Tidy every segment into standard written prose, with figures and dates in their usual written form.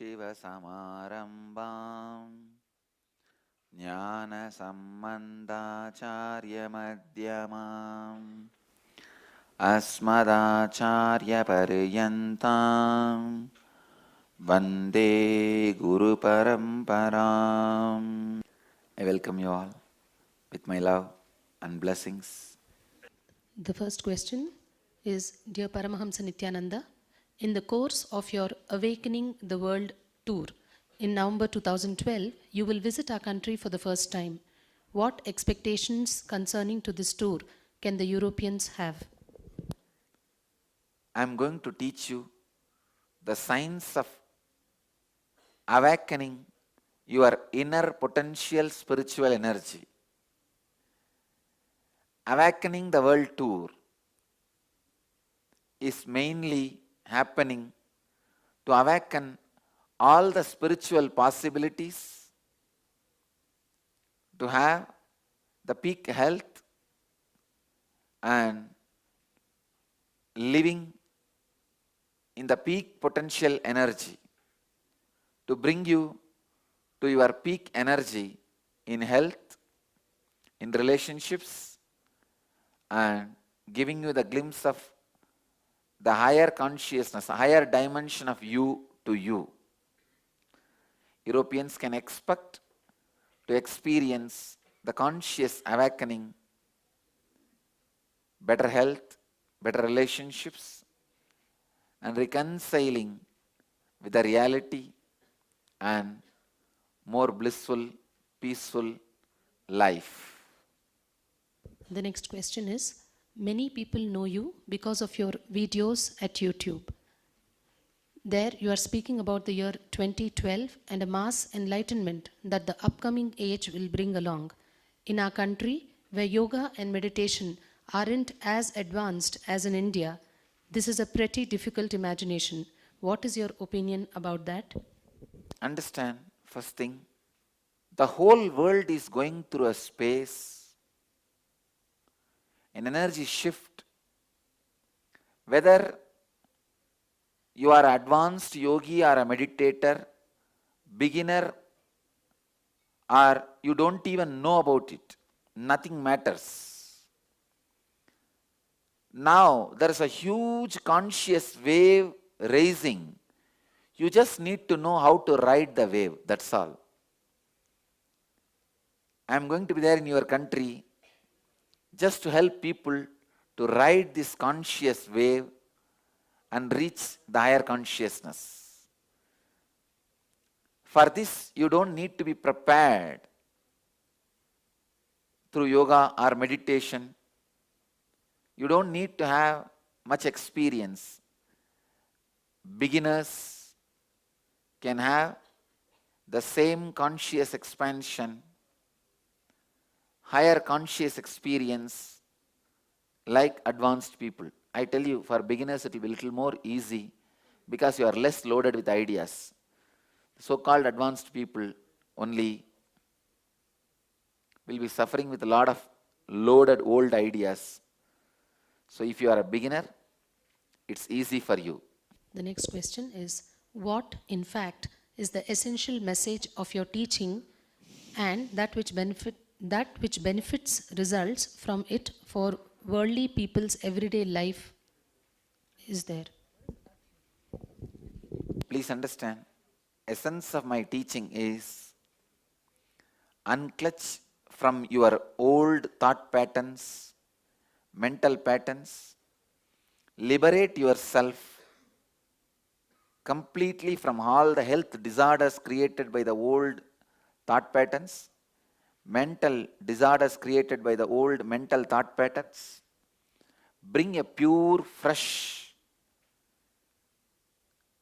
सदाशिवसमारम्भाम् ज्ञानसम्बन्धाचार्यमध्यमाम् अस्मदाचार्यपर्यन्ताम् वन्दे गुरुपरम्पराम्. I welcome you all with my love and blessings. The first question is, Dear Paramahamsa Nityananda, in the course of your Awakening the World tour in November 2012, you will visit our country for the first time. What expectations concerning to this tour can the Europeans have? I am going to teach you the science of awakening your inner potential spiritual energy. Awakening the World tour is mainly happening to awaken all the spiritual possibilities, to have the peak health and living in the peak potential energy, to bring you to your peak energy in health, in relationships, and giving you the glimpse of the higher consciousness, higher dimension of you to you. Europeans can expect to experience the conscious awakening, better health, better relationships, and reconciling with the reality and more blissful, peaceful life. The next question is, many people know you because of your videos at YouTube. There you are speaking about the year 2012 and a mass enlightenment that the upcoming age will bring along. In our country, where yoga and meditation aren't as advanced as in India, this is a pretty difficult imagination. What is your opinion about that? Understand, first thing, the whole world is going through a space, an energy shift. Whether you are an advanced yogi or a meditator, beginner, or you don't even know about it, nothing matters. Now there is a huge conscious wave rising. You just need to know how to ride the wave, that's all. I am going to be there in your country just to help people to ride this conscious wave and reach the higher consciousness. For this, you don't need to be prepared through yoga or meditation. You don't need to have much experience. Beginners can have the same conscious expansion, higher conscious experience like advanced people. I tell you, for beginners it will be a little more easy because you are less loaded with ideas. So-called advanced people only will be suffering with a lot of loaded old ideas. So if you are a beginner, it's easy for you. The next question is, what in fact is the essential message of your teaching and that which benefits results from it for worldly people's everyday life is there? Please understand, essence of my teaching is unclutch from your old thought patterns, mental patterns, liberate yourself completely from all the health disorders created by the old thought patterns, mental disorders created by the old mental thought patterns. Bring a pure, fresh,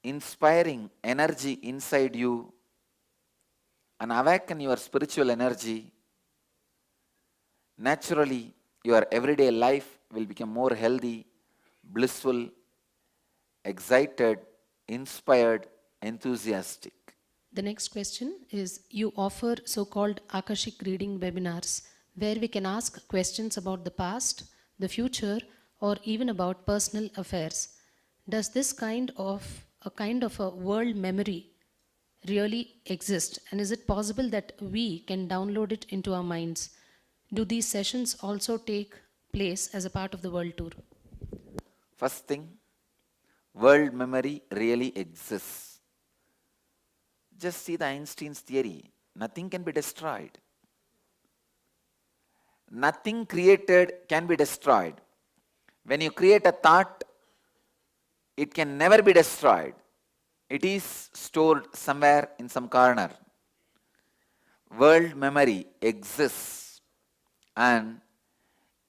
inspiring energy inside you and awaken your spiritual energy. Naturally, your everyday life will become more healthy, blissful, excited, inspired, enthusiastic. The next question is, you offer so-called Akashic reading webinars where we can ask questions about the past, the future, or even about personal affairs. Does this kind of a world memory really exist? And is it possible that we can download it into our minds? Do these sessions also take place as a part of the world tour? First thing, world memory really exists. Just see the Einstein's theory. Nothing can be destroyed. Nothing created can be destroyed. When you create a thought, it can never be destroyed. It is stored somewhere in some corner. World memory exists, and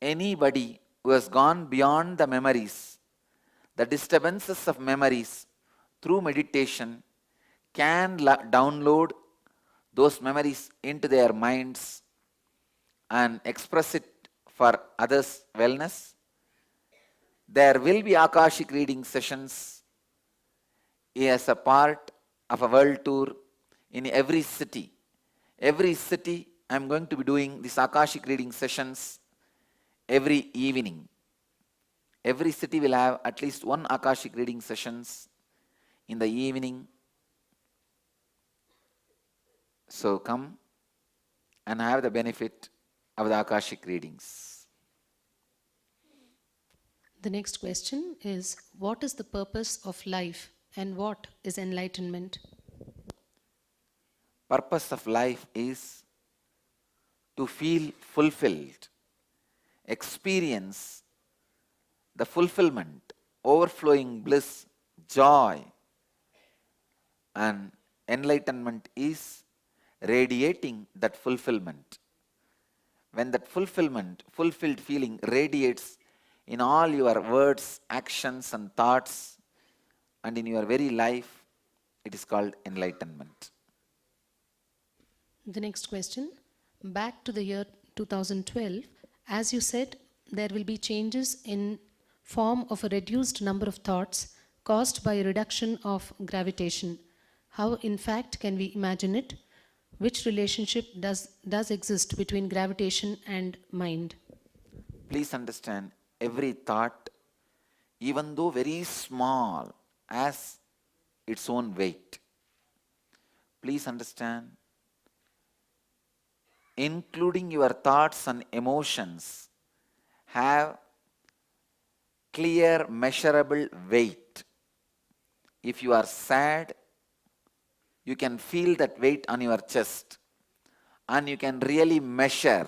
anybody who has gone beyond the memories, the disturbances of memories through meditation, can download those memories into their minds and express it for others' wellness. There will be Akashic reading sessions as a part of a world tour in every city. Every city, I am going to be doing these Akashic reading sessions every evening. Every city will have at least one Akashic reading sessions in the evening. So come and have the benefit of the Akashic readings. The next question is, what is the purpose of life and what is enlightenment? Purpose of life is to feel fulfilled, experience the fulfillment, overflowing bliss, joy, and enlightenment is radiating that fulfillment. When that fulfillment, fulfilled feeling radiates in all your words, actions, and thoughts, and in your very life, it is called enlightenment. The next question, back to the year 2012, as you said, there will be changes in form of a reduced number of thoughts caused by a reduction of gravitation. How, in fact, can we imagine it? Which relationship does exist between gravitation and mind? Please understand, every thought, even though very small, has its own weight. Please understand, including your thoughts and emotions, have clear, measurable weight. If you are sad, you can feel that weight on your chest, and you can really measure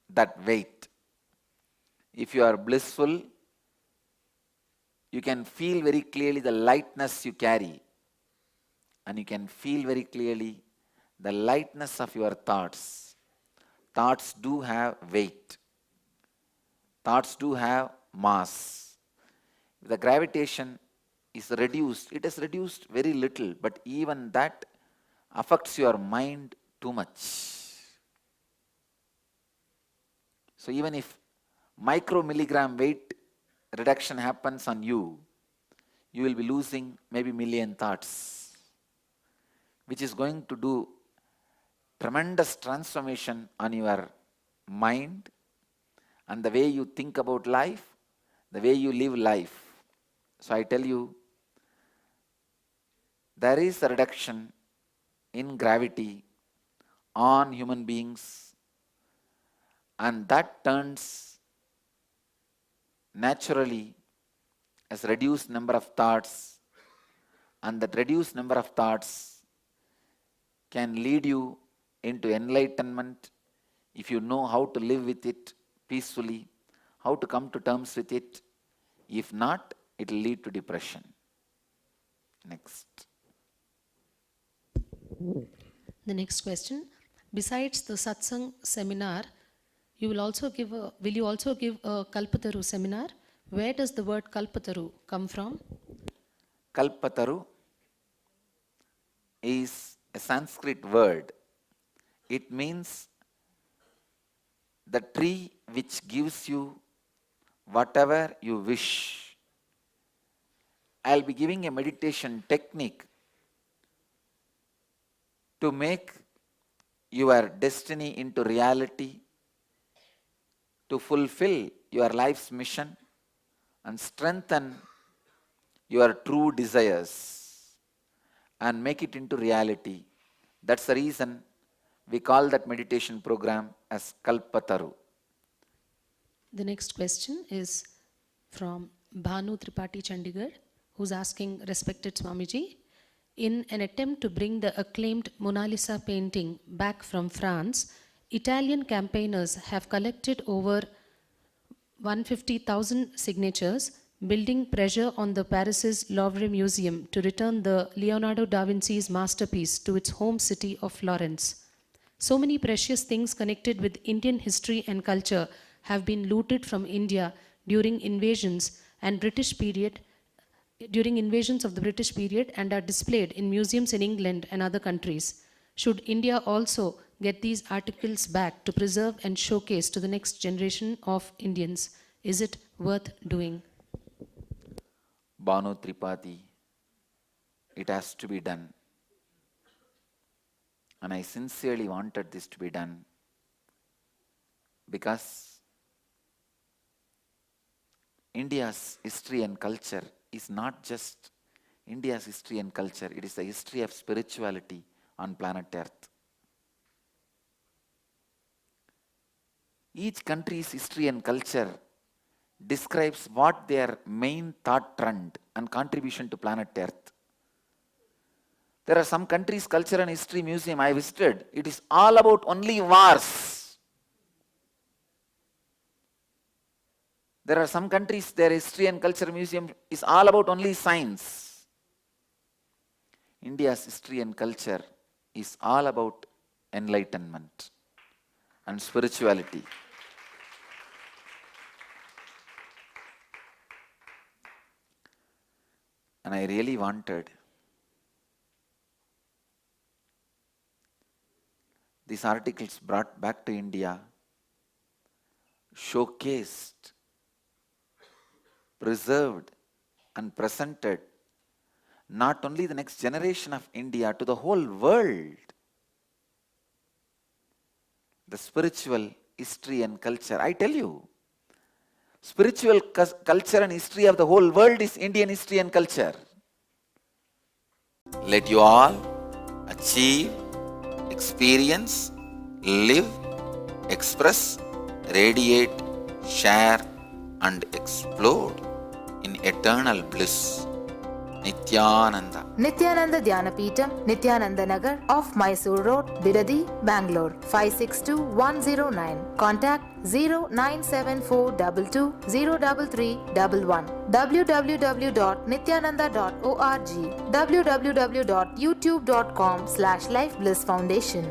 that weight. If you are blissful, you can feel very clearly the lightness you carry, and you can feel very clearly the lightness of your thoughts. Thoughts do have weight. Thoughts do have mass. If the gravitation is reduced, it is reduced very little, but even that affects your mind too much. So even if micromilligram weight reduction happens on you, you will be losing maybe million thoughts, which is going to do tremendous transformation on your mind and the way you think about life, the way you live life. So I tell you, there is a reduction in gravity on human beings, and that turns naturally as reduced number of thoughts, and that reduced number of thoughts can lead you into enlightenment if you know how to live with it peacefully, how to come to terms with it. If not, it will lead to depression. Next. The next question, besides the satsang seminar, will you also give a Kalpataru seminar? Where does the word Kalpataru come from? Kalpataru is a Sanskrit word. It means the tree which gives you whatever you wish. I'll be giving a meditation technique to make your destiny into reality, to fulfill your life's mission and strengthen your true desires. and make it into reality. That's the reason we call that meditation program as Kalpataru. The next question is from Bhanu Tripathi Chandigarh, who's asking, respected Swamiji, in an attempt to bring the acclaimed Mona Lisa painting back from France, Italian campaigners have collected over 150,000 signatures, building pressure on the Paris's Louvre Museum to return the Leonardo da Vinci's masterpiece to its home city of Florence. So many precious things connected with Indian history and culture have been looted from India during invasions of the British period and are displayed in museums in England and other countries. Should India also get these articles back to preserve and showcase to the next generation of Indians? Is it worth doing? Bhanu Tripathi, it has to be done. And I sincerely wanted this to be done because India's history and culture is not just India's history and culture, it is the history of spirituality on planet Earth. Each country's history and culture describes what their main thought trend and contribution to planet Earth. There are some countries' culture and history museum I visited. It is all about only wars. There are some countries, their history and culture museum is all about only science. India's history and culture is all about enlightenment and spirituality. And I really wanted these articles brought back to India, showcased, preserved and presented not only the next generation of India, to the whole world. The spiritual history and culture. I tell you, spiritual culture and history of the whole world is Indian history and culture. Let you all achieve, experience, live, express, radiate, share and explode in eternal bliss. Nityananda. Nityananda Dhyanapitham, Nityananda Nagar off Mysore Road, Bidadi, Bangalore 562109. Contact 097422033311. www.nityananda.org. www.youtube.com/lifeblissfoundation.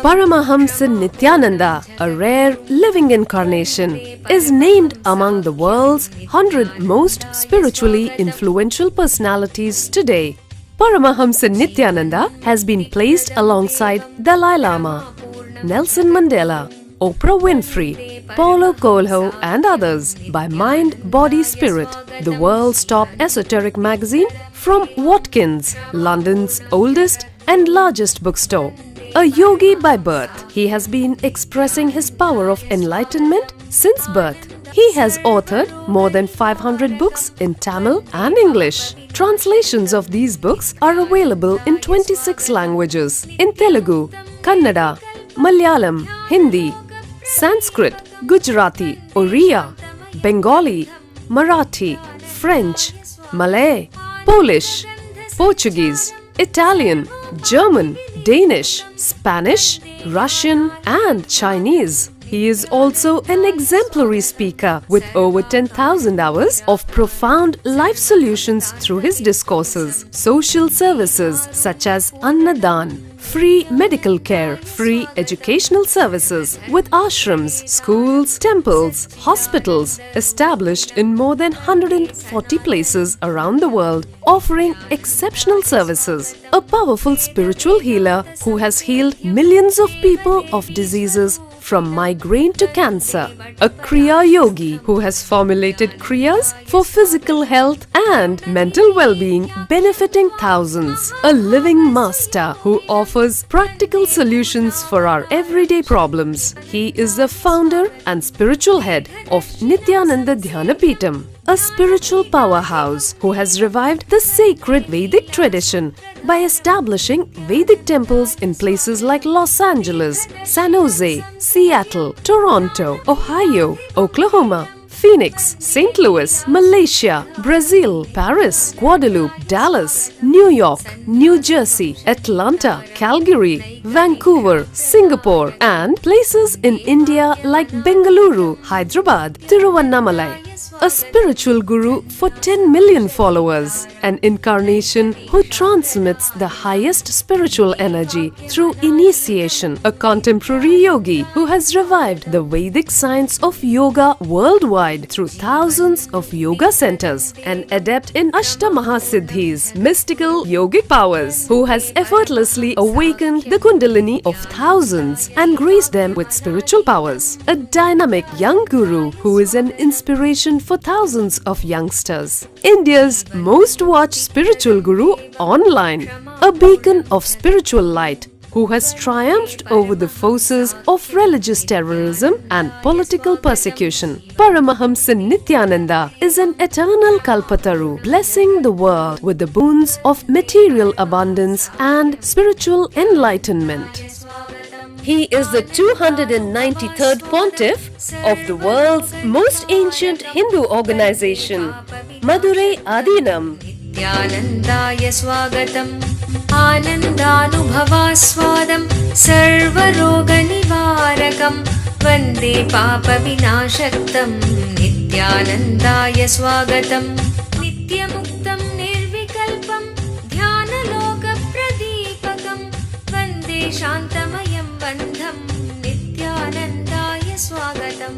Paramahamsa Nityananda, a rare living incarnation, is named among the world's 100 most spiritually influential personalities today. Paramahamsa Nityananda has been placed alongside Dalai Lama, Nelson Mandela, Oprah Winfrey, Paulo Coelho and others by Mind, Body, Spirit, the world's top esoteric magazine from Watkins, London's oldest and largest bookstore. A yogi by birth, he has been expressing his power of enlightenment since birth. He has authored more than 500 books in Tamil and English. Translations of these books are available in 26 languages in Telugu, Kannada, Malayalam, Hindi, Sanskrit, Gujarati, Oriya, Bengali, Marathi, French, Malay, Polish, Portuguese, Italian, German, Danish, Spanish, Russian and Chinese. He is also an exemplary speaker with over 10,000 hours of profound life solutions through his discourses. Social services such as Annadan, free medical care, free educational services with ashrams, schools, temples, hospitals established in more than 140 places around the world, offering exceptional services. A powerful spiritual healer who has healed millions of people of diseases from migraine to cancer. A Kriya Yogi who has formulated Kriyas for physical health and mental well-being, benefiting thousands. A living master who offers practical solutions for our everyday problems. He is the founder and spiritual head of Nityananda Dhyanapitham, a spiritual powerhouse who has revived the sacred Vedic tradition by establishing Vedic temples in places like Los Angeles, San Jose, Seattle, Toronto, Ohio, Oklahoma, Phoenix, St. Louis, Malaysia, Brazil, Paris, Guadeloupe, Dallas, New York, New Jersey, Atlanta, Calgary, Vancouver, Singapore, and places in India like Bengaluru, Hyderabad, Tiruvannamalai. A spiritual guru for 10 million followers, an incarnation who transmits the highest spiritual energy through initiation, a contemporary yogi who has revived the Vedic science of yoga worldwide through thousands of yoga centers, an adept in Ashtamahasiddhis, mystical yogic powers, who has effortlessly awakened the Kundalini of thousands and graced them with spiritual powers, a dynamic young guru who is an inspiration for thousands of youngsters, India's most watched spiritual guru online, a beacon of spiritual light who has triumphed over the forces of religious terrorism and political persecution. Paramahamsa Nityananda is an eternal Kalpataru, blessing the world with the boons of material abundance and spiritual enlightenment. He is the 293rd pontiff of the world's most ancient Hindu organization, Madurai Adinam. Nityanandaya swagatam Anandanubhavaswadam Sarvaroganivarakam Vande Papa Vinashaktam Nityanandaya swagatam Nityamuktam Nirvikalpam Dhyanaloka Pradipakam Vande Shantamayam Bandham Nityanandaya swagatam.